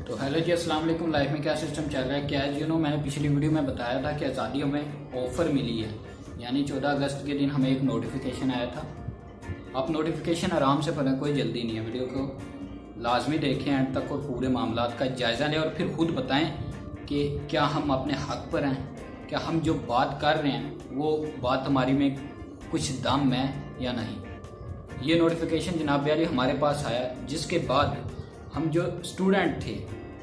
तो हेलो जी, अस्सलाम वालेकुम। लाइफ में क्या सिस्टम चल रहा है, क्या है मैंने पिछली वीडियो में बताया था कि आज़ादी हमें ऑफ़र मिली है, यानी 14 अगस्त के दिन हमें एक नोटिफिकेशन आया था। आप नोटिफिकेशन आराम से पढ़ें, कोई जल्दी नहीं है। वीडियो को लाजमी देखें एंड तक और पूरे मामलात का जायज़ा लें और फिर खुद बताएं कि क्या हम अपने हक पर हैं, क्या हम जो बात कर रहे हैं वो बात हमारी में कुछ दम है या नहीं। ये नोटिफिकेशन जनाब यारी हमारे पास आया, जिसके बाद हम जो स्टूडेंट थे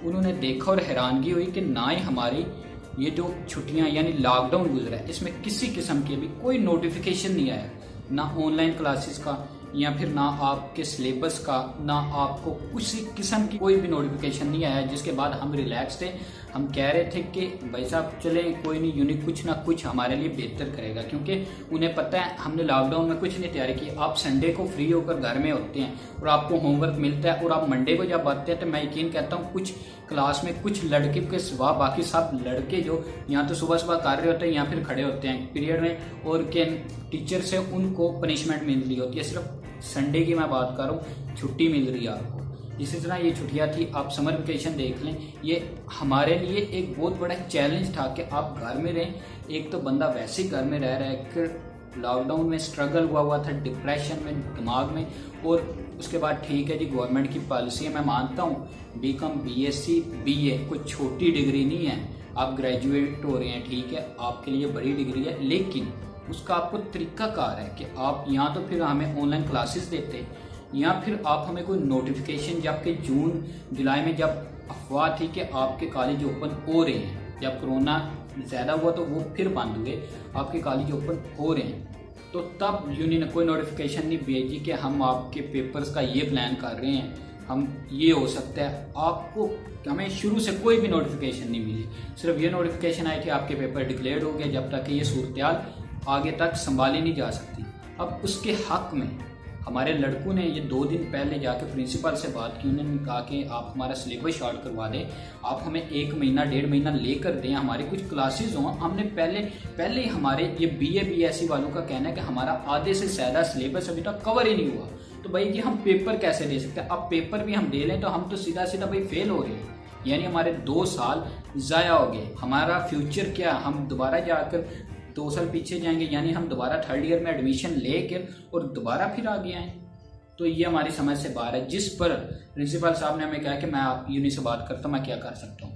उन्होंने देखा और हैरानगी हुई कि ना ही हमारी ये जो छुट्टियां यानी लॉकडाउन गुजरा है इसमें किसी किस्म के भी कोई नोटिफिकेशन नहीं आया, ना ऑनलाइन क्लासेस का या फिर ना आपके सिलेबस का, ना आपको किसी किस्म की कोई भी नोटिफिकेशन नहीं आया। जिसके बाद हम रिलैक्स थे, हम कह रहे थे कि भाई साहब चले कोई नहीं, यूनिक कुछ ना कुछ हमारे लिए बेहतर करेगा, क्योंकि उन्हें पता है हमने लॉकडाउन में कुछ नहीं तैयारी की। आप संडे को फ्री होकर घर में होते हैं और आपको होमवर्क मिलता है और आप मंडे को जब आते हैं तो मैं यकीन कहता हूँ कुछ क्लास में कुछ लड़के के सिवा बाकी सब लड़के जो यहाँ तो सुबह सुबह कर रहे होते हैं या फिर खड़े होते हैं पीरियड में, और के टीचर से उनको पनिशमेंट मिल रही होती है। सिर्फ संडे की मैं बात कर रहा हूँ, छुट्टी मिल रही है आपको। इसी तरह ये छुट्टियाँ थी, आप समर वेकेशन देख लें। ये हमारे लिए एक बहुत बड़ा चैलेंज था कि आप घर में रहें। एक तो बंदा वैसे ही घर में रह रहा है कि लॉकडाउन में स्ट्रगल हुआ था डिप्रेशन में, दिमाग में, और उसके बाद ठीक है जी गवर्नमेंट की पॉलिसी है, मैं मानता हूँ बीकॉम बीएससी बीए कोई छोटी डिग्री नहीं है। आप ग्रेजुएट हो रहे हैं, ठीक है, आपके लिए बड़ी डिग्री है, लेकिन उसका आपको तरीकाकार है कि आप यहाँ तो फिर हमें ऑनलाइन क्लासेस देते या फिर आप हमें कोई नोटिफिकेशन, जबकि जून जुलाई में जब अफवाह थी कि आपके कॉलेज ओपन हो रहे हैं, जब कोरोना ज़्यादा हुआ तो वो फिर बंद हुए, आपके कॉलेज ओपन हो रहे हैं, तो तब यूनियन ने कोई नोटिफिकेशन नहीं भेजी कि हम आपके पेपर्स का ये प्लान कर रहे हैं, हम ये हो सकता है। आपको हमें शुरू से कोई भी नोटिफिकेशन नहीं मिली, सिर्फ ये नोटिफिकेशन आई कि आपके पेपर डिक्लेयर हो गए, जब तक कि ये सूरत आगे तक संभाली नहीं जा सकती। अब उसके हक में हमारे लड़कों ने ये 2 दिन पहले जाके प्रिंसिपल से बात की। उन्होंने कहा कि आप हमारा सिलेबस शॉर्ट करवा दें, आप हमें 1 महीना 1.5 महीना लेकर दें, हमारी कुछ क्लासेस हों। हमने पहले ही हमारे ये बीए बीएससी वालों का कहना है कि हमारा आधे से ज़्यादा सिलेबस अभी तक कवर ही नहीं हुआ, तो भाई जी हम पेपर कैसे दे सकते हैं। अब पेपर भी हम दे लें तो हम तो सीधा सीधा भाई फेल हो रहे हैं, यानी हमारे 2 साल ज़ाया हो गए। हमारा फ्यूचर क्या, हम दोबारा जाकर 2 साल पीछे जाएंगे, यानी हम दोबारा 3rd ईयर में एडमिशन लेकर और दोबारा फिर आगे आए। तो ये हमारी समझ से बाहर है, जिस पर प्रिंसिपल साहब ने हमें कहा कि मैं आप यूनी से बात करता हूँ, मैं क्या कर सकता हूँ।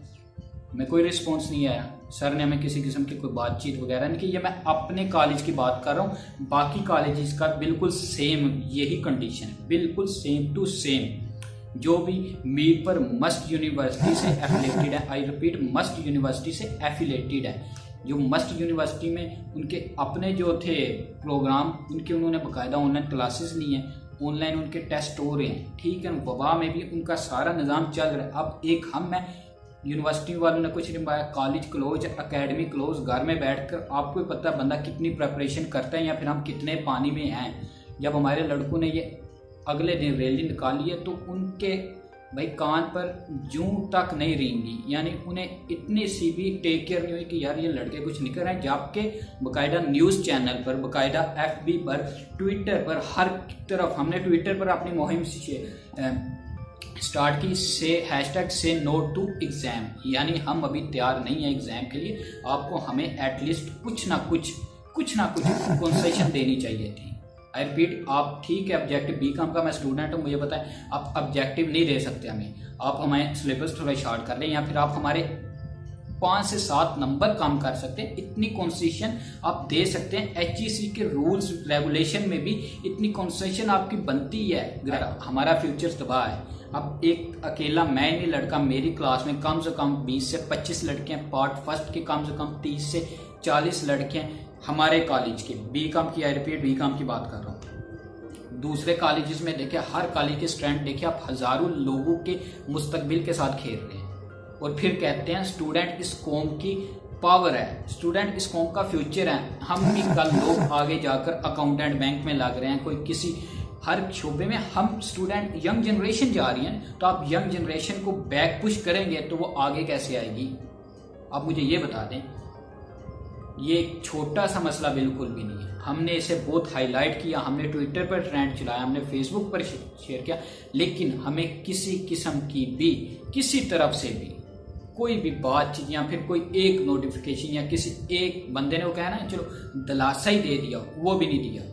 हमें कोई रिस्पॉन्स नहीं आया, सर ने हमें किसी किस्म की कोई बातचीत वगैरह नहीं की। ये मैं अपने कॉलेज की बात कर रहा हूँ, बाकी कॉलेज का बिल्कुल सेम यही कंडीशन, बिल्कुल सेम टू सेम। जो भी मीट पर मस्ट यूनिवर्सिटी से एफिलेटेड है, आई रिपीट मस्ट यूनिवर्सिटी से एफिलेटेड है, जो मस्ट यूनिवर्सिटी में उनके अपने जो थे प्रोग्राम, उनके उन्होंने बाकायदा ऑनलाइन क्लासेस ली हैं, ऑनलाइन उनके टेस्ट हो रहे हैं, ठीक है, वबा में भी उनका सारा निज़ाम चल रहा है। अब एक हम मैं यूनिवर्सिटी वालों ने कुछ नहीं पाया, कॉलेज क्लोज, एकेडमी क्लोज, घर में बैठकर आपको पता है बंदा कितनी प्रिपरेशन करता है या फिर हम कितने पानी में हैं। जब हमारे लड़कों ने ये अगले दिन रैली निकाली है तो उनके भाई कान पर जूं तक नहीं रेंगी, यानी उन्हें इतनी सी भी टेक केयर नहीं हुई कि यार ये लड़के कुछ नहीं कर रहे हैं। जबकि बाकायदा न्यूज़ चैनल पर, बाकायदा FB पर, ट्विटर पर, हर तरफ हमने ट्विटर पर अपनी मुहिम स्टार्ट की से #no to एग्ज़ाम, यानी हम अभी तैयार नहीं है एग्ज़ाम के लिए, आपको हमें एटलीस्ट कुछ ना कुछ कंसेशन देनी चाहिए थी। आई रिपीट, आप ठीक है ऑब्जेक्टिव बीकॉम का मैं स्टूडेंट हूँ, मुझे पता है आप ऑब्जेक्टिव नहीं दे सकते हमें, आप हमें सिलेबस थोड़ा शॉर्ट कर लें या फिर आप हमारे 5 से 7 नंबर कम कर सकते हैं, इतनी कंसेशन आप दे सकते हैं। HEC के रूल्स रेगुलेशन में भी इतनी कंसेशन आपकी बनती है। हमारा फ्यूचर तबाह है। अब एक अकेला मैं नहीं लड़का, मेरी क्लास में कम से कम 20 से 25 लड़के हैं, पार्ट फर्स्ट के कम से कम 30 से 40 लड़के हैं हमारे कॉलेज के, बीकॉम की, आई रिपीट बीकॉम की बात कर रहा हूँ। दूसरे कॉलेजेस में देखे, हर कॉलेज के स्टूडेंट देखे, आप हज़ारों लोगों के मुस्तकबिल के साथ खेल रहे हैं और फिर कहते हैं स्टूडेंट इस कौम की पावर है, स्टूडेंट इस कौम का फ्यूचर है। हम भी कल लोग आगे जाकर अकाउंटेंट बैंक में लग रहे हैं, कोई किसी हर शोबे में हम स्टूडेंट, यंग जनरेशन जा रही है, तो आप यंग जनरेशन को बैक पुश करेंगे तो वो आगे कैसे आएगी। आप मुझे ये बता दें, ये एक छोटा सा मसला बिल्कुल भी नहीं है। हमने इसे बहुत हाईलाइट किया, हमने ट्विटर पर ट्रेंड चलाया, हमने फेसबुक पर शेयर किया, लेकिन हमें किसी किस्म की भी किसी तरफ से भी कोई भी बातचीत या फिर कोई एक नोटिफिकेशन या किसी एक बंदे ने वो कहा ना चलो दिलासा ही दे दिया, वो भी नहीं दिया।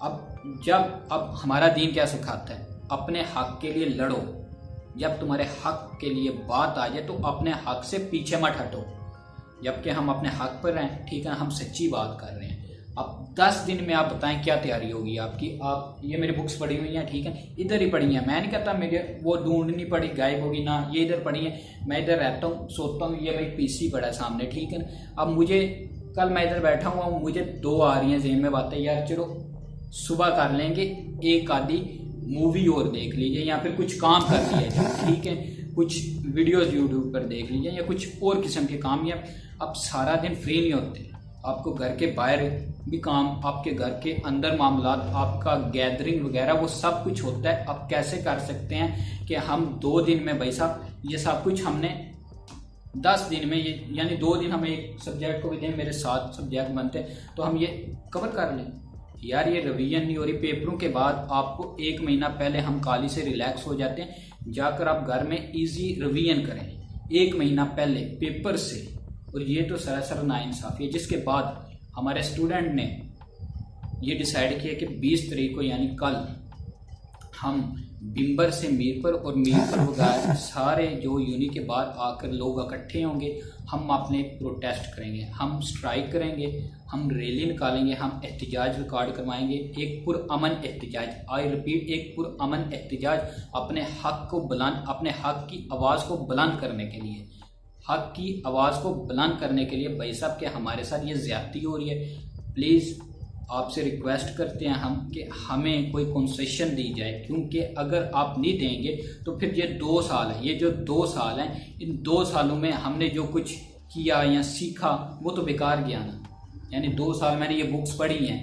अब हमारा दीन क्या सिखाता है, अपने हक के लिए लड़ो। जब तुम्हारे हक के लिए बात आ जाए तो अपने हक से पीछे मत हटो। जबकि हम अपने हक पर हैं, ठीक है, हम सच्ची बात कर रहे हैं। अब 10 दिन में आप बताएं क्या तैयारी होगी आपकी। आप ये मेरी बुक्स पढ़ी हुई हैं, ठीक है, इधर ही पढ़ी हैं, मैं नहीं कहता मेरे वो ढूंढनी पड़ी गायब होगी ना, ये इधर पढ़ी है, मैं इधर रहता हूँ, सोता हूँ, ये भाई पीसी पड़ा है सामने, ठीक है ना। अब मुझे कल मैं इधर बैठा हुआ हूँ, मुझे 2 आ रही हैं ज़हन में बातें, यार चलो सुबह कर लेंगे, एक आधी मूवी और देख लीजिए या फिर कुछ काम कर लिया जाए, ठीक है, कुछ वीडियोस यूट्यूब पर देख लीजिए या कुछ और किस्म के काम। या अब सारा दिन फ्री नहीं होते, आपको घर के बाहर भी काम, आपके घर के अंदर मामलात, आपका गैदरिंग वगैरह वो सब कुछ होता है। अब कैसे कर सकते हैं कि हम 2 दिन में भाई साहब ये सब कुछ हमने 10 दिन में, ये यानी 2 दिन हमें एक सब्जेक्ट को भी दें, मेरे 7 सब्जेक्ट बनते हैं तो हम ये कवर कर लें। यार ये रिवीजन नहीं हो रही। पेपरों के बाद आपको 1 महीना पहले हम काली से रिलैक्स हो जाते हैं, जाकर आप घर में इजी रिवीजन करें 1 महीना पहले पेपर से। और ये तो सरासर नाइंसाफी है, जिसके बाद हमारे स्टूडेंट ने ये डिसाइड किया कि 20 तारीख को यानी कल हम बिम्बर से मीरपुर और मीरपुर वगैरह सारे जो यूनि के बाद आकर लोग इकट्ठे होंगे, हम अपने प्रोटेस्ट करेंगे, हम स्ट्राइक करेंगे, हम रैली निकालेंगे, हम एहतजाज रिकॉर्ड करवाएंगे, एक पुरअमन एहतजाज, आई रिपीट, एक पुरअमन एहतजाज अपने हक को बुलंद, अपने हक की आवाज़ को बुलंद करने के लिए, हक की आवाज़ को बुलंद करने के लिए। भाई साहब के हमारे साथ ये ज्यादती हो रही है, प्लीज़ आपसे रिक्वेस्ट करते हैं हम कि हमें कोई कंसेशन दी जाए, क्योंकि अगर आप नहीं देंगे तो फिर ये 2 साल है, ये जो 2 साल हैं, इन 2 सालों में हमने जो कुछ किया या सीखा वो तो बेकार गया ना। यानी 2 साल मैंने ये बुक्स पढ़ी हैं,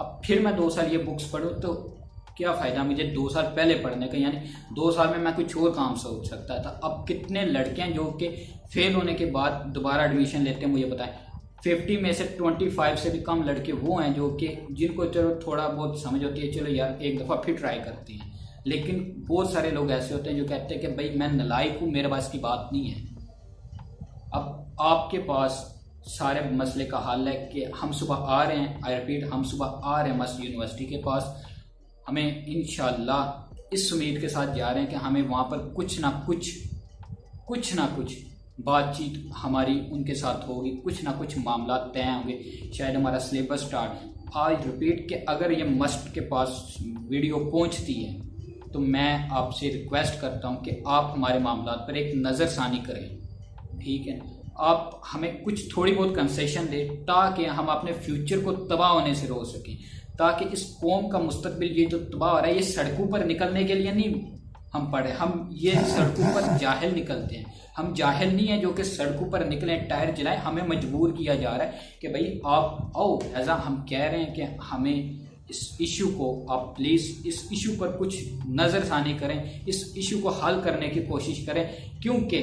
अब फिर मैं 2 साल ये बुक्स पढूं तो क्या फ़ायदा मुझे 2 साल पहले पढ़ने का। यानी 2 साल में मैं कुछ और काम सोच सकता था। अब कितने लड़के हैं जो कि फेल होने के बाद दोबारा एडमिशन लेते हैं, मुझे बताएं। 50 में से 25 से भी कम लड़के वो हैं जो कि जिनको चलो थोड़ा बहुत समझ होती है, चलो यार एक दफ़ा फिर ट्राई करते हैं। लेकिन बहुत सारे लोग ऐसे होते हैं जो कहते हैं कि भाई मैं नालायक हूँ, मेरे पास की बात नहीं है। अब आपके पास सारे मसले का हल है कि हम सुबह आ रहे हैं, आई रिपीट, हम सुबह आ रहे हैं मस्त यूनिवर्सिटी के पास। हमें इंशाल्लाह इस उम्मीद के साथ जा रहे हैं कि हमें वहाँ पर कुछ ना कुछ बातचीट हमारी उनके साथ होगी, कुछ ना कुछ मामला तय होंगे, शायद हमारा सिलेबस स्टार्ट। आज रिपीट कि अगर ये मस्ट के पास वीडियो पहुंचती है तो मैं आपसे रिक्वेस्ट करता हूं कि आप हमारे मामला पर एक नज़रसानी करें, ठीक है। आप हमें कुछ थोड़ी बहुत कंसेशन दें ताकि हम अपने फ्यूचर को तबाह होने से रोक सकें, ताकि इस कौम का मुस्तकबिल ये जो तबाह हो रहा है ये सड़कों पर निकलने के लिए नहीं हम पढ़े, हम ये सड़कों पर जाहिल निकलते हैं। हम जाहिल नहीं है जो कि सड़कों पर निकले टायर जलाए, हमें मजबूर किया जा रहा है कि भाई आप आओ। ऐसा हम कह रहे हैं कि हमें इस इशू को आप प्लीज़ इस इशू पर कुछ नज़रसानी करें, इस इशू को हल करने की कोशिश करें, क्योंकि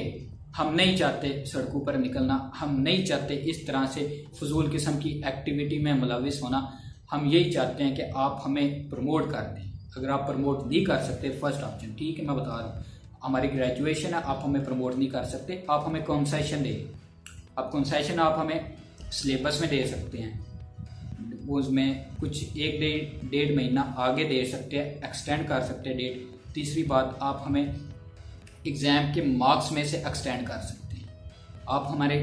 हम नहीं चाहते सड़कों पर निकलना, हम नहीं चाहते इस तरह से फजूल किस्म की एक्टिविटी में मुलविस होना। हम यही चाहते हैं कि आप हमें प्रमोट कर दें। अगर आप प्रमोट नहीं कर सकते, फर्स्ट ऑप्शन, ठीक है, मैं बता रहा हूँ, हमारी ग्रेजुएशन है, आप हमें प्रमोट नहीं कर सकते, आप हमें कंसेशन दें। अब कंसेशन आप हमें सिलेबस में दे सकते हैं, उसमें कुछ 1-1.5 महीना आगे दे सकते हैं, एक्सटेंड कर सकते हैं डेट। तीसरी बात, आप हमें एग्ज़ाम के मार्क्स में से एक्सटेंड कर सकते हैं। आप हमारे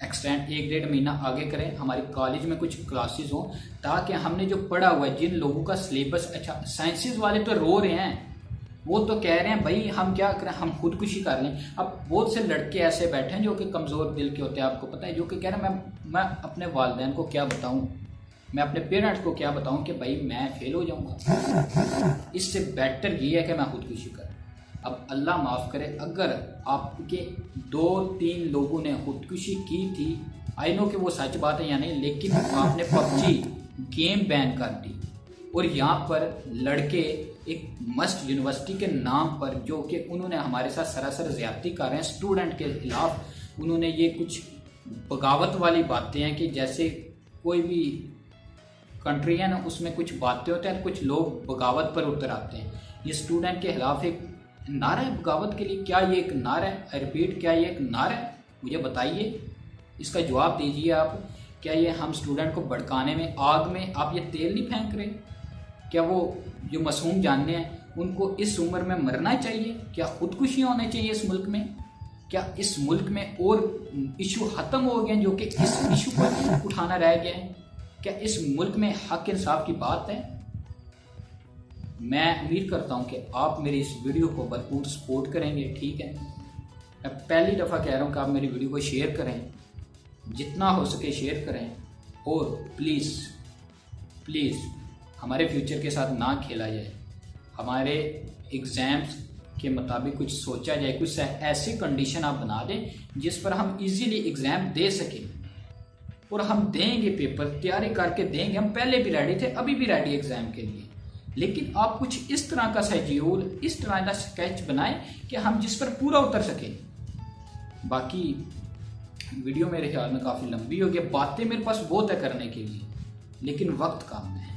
एक्सटेंड 1-1.5 महीना आगे करें, हमारे कॉलेज में कुछ क्लासेस हों, ताकि हमने जो पढ़ा हुआ है, जिन लोगों का सिलेबस अच्छा, साइंसेस वाले तो रो रहे हैं, वो तो कह रहे हैं भाई हम क्या करें, हम खुदकुशी कर लें। अब बहुत से लड़के ऐसे बैठे हैं जो कि कमज़ोर दिल के होते हैं, आपको पता है, जो कि कह रहे हैं मैं अपने वालिदैन को क्या बताऊं, मैं अपने पेरेंट्स को क्या बताऊं कि भाई मैं फेल हो जाऊंगा। इससे बेटर ये है कि मैं खुदकुशी करूं। अब अल्लाह माफ़ करे, अगर आपके 2-3 लोगों ने खुदकुशी की थी, आई नो कि वो सच बात है या नहीं, लेकिन आपने पबजी गेम बैन कर दी और यहाँ पर लड़के एक मस्ट यूनिवर्सिटी के नाम पर, जो कि उन्होंने हमारे साथ सरासर ज़्यादती कर रहे हैं स्टूडेंट के खिलाफ, उन्होंने ये कुछ बगावत वाली बातें हैं कि जैसे कोई भी कंट्री है ना, उसमें कुछ बातें होते हैं, कुछ लोग बगावत पर उतर आते हैं। ये स्टूडेंट के खिलाफ एक नारा है बगावत के लिए। क्या ये एक नारा है? आई रिपीट, क्या ये एक नारा है? मुझे बताइए, इसका जवाब दीजिए आप। क्या ये हम स्टूडेंट को भड़काने में, आग में आप ये तेल नहीं फेंक रहे? क्या वो जो मासूम जानने हैं उनको इस उम्र में मरना चाहिए? क्या खुदकुशियाँ होनी चाहिए इस मुल्क में? क्या इस मुल्क में और इशू ख़त्म हो गए जो कि इस इशू पर उठाना रह गया है? क्या इस मुल्क में हक इंसाफ की बात है? मैं उम्मीद करता हूं कि आप मेरी इस वीडियो को भरपूर सपोर्ट करेंगे, ठीक है। मैं पहली दफ़ा कह रहा हूं कि आप मेरी वीडियो को शेयर करें, जितना हो सके शेयर करें, और प्लीज़ प्लीज़ हमारे फ्यूचर के साथ ना खेला जाए। हमारे एग्ज़ाम्स के मुताबिक कुछ सोचा जाए, कुछ ऐसी कंडीशन आप बना दें जिस पर हम इजीली एग्ज़ाम दे सकें, और हम देंगे, पेपर तैयारी करके देंगे। हम पहले भी रेडी थे, अभी भी रेडी एग्ज़ाम के लिए, लेकिन आप कुछ इस तरह का शेड्यूल, इस तरह का स्केच बनाएं कि हम जिस पर पूरा उतर सकें। बाकी वीडियो मेरे ख्याल में काफ़ी लंबी हो गई, बातें मेरे पास बहुत है करने के लिए, लेकिन वक्त कम है।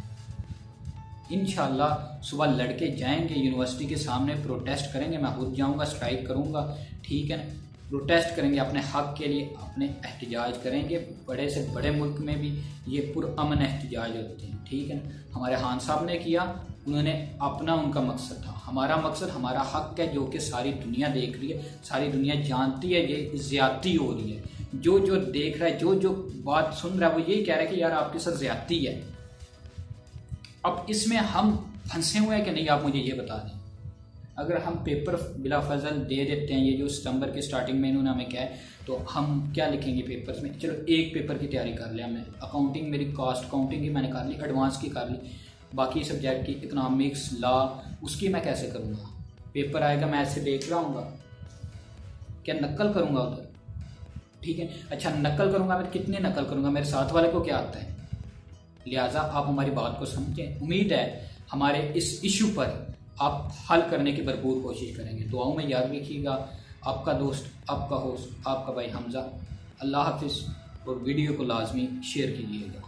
इंशाल्लाह सुबह लड़के जाएंगे यूनिवर्सिटी के सामने, प्रोटेस्ट करेंगे, मैं खुद जाऊंगा, स्ट्राइक करूंगा, ठीक है ना। प्रोटेस्ट करेंगे अपने हक के लिए, अपने एहतजाज करेंगे। बड़े से बड़े मुल्क में भी ये पुरअमन एहतजाज होते हैं, ठीक है ना। हमारे खान साहब ने किया, उन्होंने अपना, उनका मकसद था। हमारा मकसद, हमारा हक है जो कि सारी दुनिया देख रही है, सारी दुनिया जानती है ये ज़्यादती हो रही है। जो जो देख रहा है, जो जो बात सुन रहा है, वो यही कह रहा है कि यार आपके साथ ज़्यादती है। अब इसमें हम फंसे हुए हैं कि नहीं, आप मुझे ये बता दें। अगर हम पेपर बिला फजल दे देते हैं, ये जो सितंबर के स्टार्टिंग में इन्होंने हमें क्या है, तो हम क्या लिखेंगे पेपर्स में? चलो एक पेपर की तैयारी कर लिया हमने, अकाउंटिंग, मेरी कॉस्ट अकाउंटिंग की मैंने कर ली, एडवांस की कर ली, बाकी सब्जेक्ट की इकोनॉमिक्स, लॉ, उसकी मैं कैसे करूँगा? पेपर आएगा, मैं ऐसे देख रहा हूँगा, क्या नकल करूँगा उधर? ठीक है, अच्छा नकल करूँगा, मैं कितनी नकल करूँगा? मेरे साथ वाले को क्या आता है? लिहाजा आप हमारी बात को समझें। उम्मीद है हमारे इस इशू पर आप हल करने की भरपूर कोशिश करेंगे। दुआओं में याद रखिएगा। आपका दोस्त, आपका होस्ट, आपका भाई हमजा। अल्लाह हाफिज़, और वीडियो को लाजमी शेयर कीजिएगा।